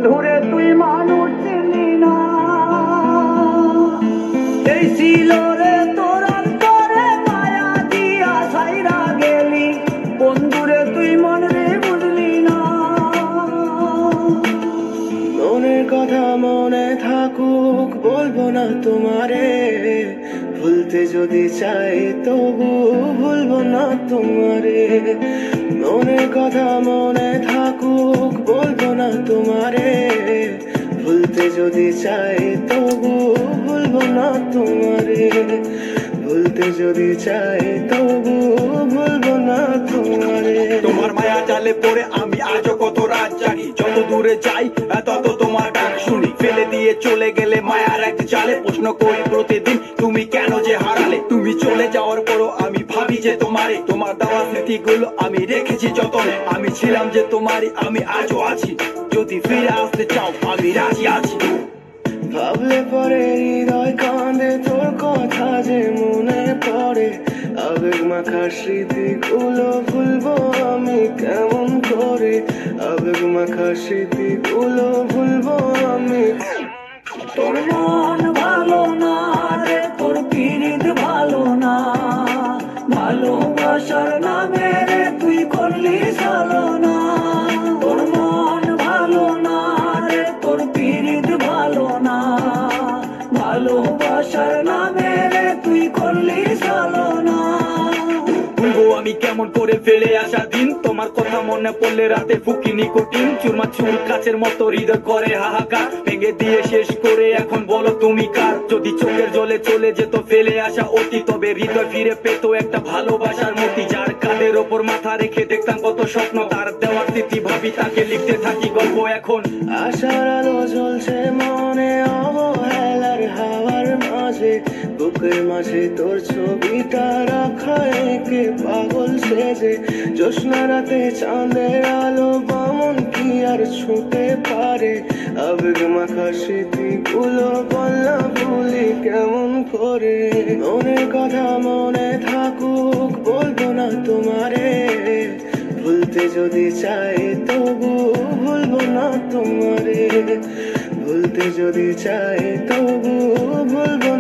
বন্ধুরে তুই মানুষ চিনি না, এই ছিল রে তোর অন্তরে মায়া দিয়া ছাইরা গেলি, বন্ধুরে তুই মন রে বুঝলি না। মনের কথা মনে থাকুক বলবো না তোমারে, ভুলতে যদি চাই তবু ভুলবো না তোমারে। মনের কথা মনে থাকুক বলবো না তোমারে, ভুলতে যদি চাই তবু ভুলবো না তোমারে। ভুলতে যদি চাই তবু ভুলবো না তোমারে। তোমার মায়া জালে পড়ে আমি আজও কত রাত জাগি, যত দূরে যাই তত তোমার ডাক শুনি। ফেলে দিয়ে চলে গেলে মায়ার এক জালে, প্রশ্ন করি প্রতিদিন তুমি কেন যে হারালে। তুমি চলে যাওয়ার পরও আমি ভাবি যে তোমারে, তোমার দেওয়া স্মৃতিগুলো আমি রেখেছি যতনে। আমি ছিলাম যে তোমারই, আমি আজও আছি, যদি ফিরে আসতে চাও আমি রাজি আছি। ভাবলে পরে হৃদয় কাঁদে, তোর কথা যে মনে পড়ে। আবেগ মাখা স্মৃতিগুলো ভুলবো আমি কেমন করে, আবেগ মাখা স্মৃতিগুলো ভুলবো আমি। তোর মন ভালো না রে, তোর পিরিত ভালো না, ভালোবাসার নামে রে তুই করলি ছলনা। তোর মন ভালো না রে, তোর পিরিত ভালো না, ভালোবাসার নামে রে তুই করলি ছলনা। ভুলবো আমি কেমন করে ফেলে আসা দিন, তোমার কথা মনে পড়লে রাতে ফুকি নিকোটিন। চুরমা চুর কাচের মতো হৃদয় করে হাহাকার, ভেঙে দিয়ে শেষ করে এখন বলো তুমি কার। যদি চোখের জলে চলে যেত ফেলে আসা অতি, তবে হৃদয় ফিরে পেত একটা ভালোবাসার মতি। যার কাঁধের ওপর মাথা রেখে দেখতাম কত স্বপ্ন, তার দেওয়ার স্মৃতি ভাবি তাকে লিখতে থাকি গল্প এখন। আশার আলো জ্বলছে মনে অবহেলার হাওয়ার মাঝে, বুকের মাঝে তোর ছবিটা রাখা একে পাগল সেজে। জ্যোৎস্না রাতে চাঁদের আলো বামন কি আর ছুঁতে পারে, আবেগ মাখা স্মৃতিগুলো বললা ভুলি কেমন করে। মনের কথা মনে থাকুক বলবো না তোমারে, ভুলতে যদি চাই তবু ভুলবো না তোমারে। ভুলতে যদি চাই তবু ভুলবো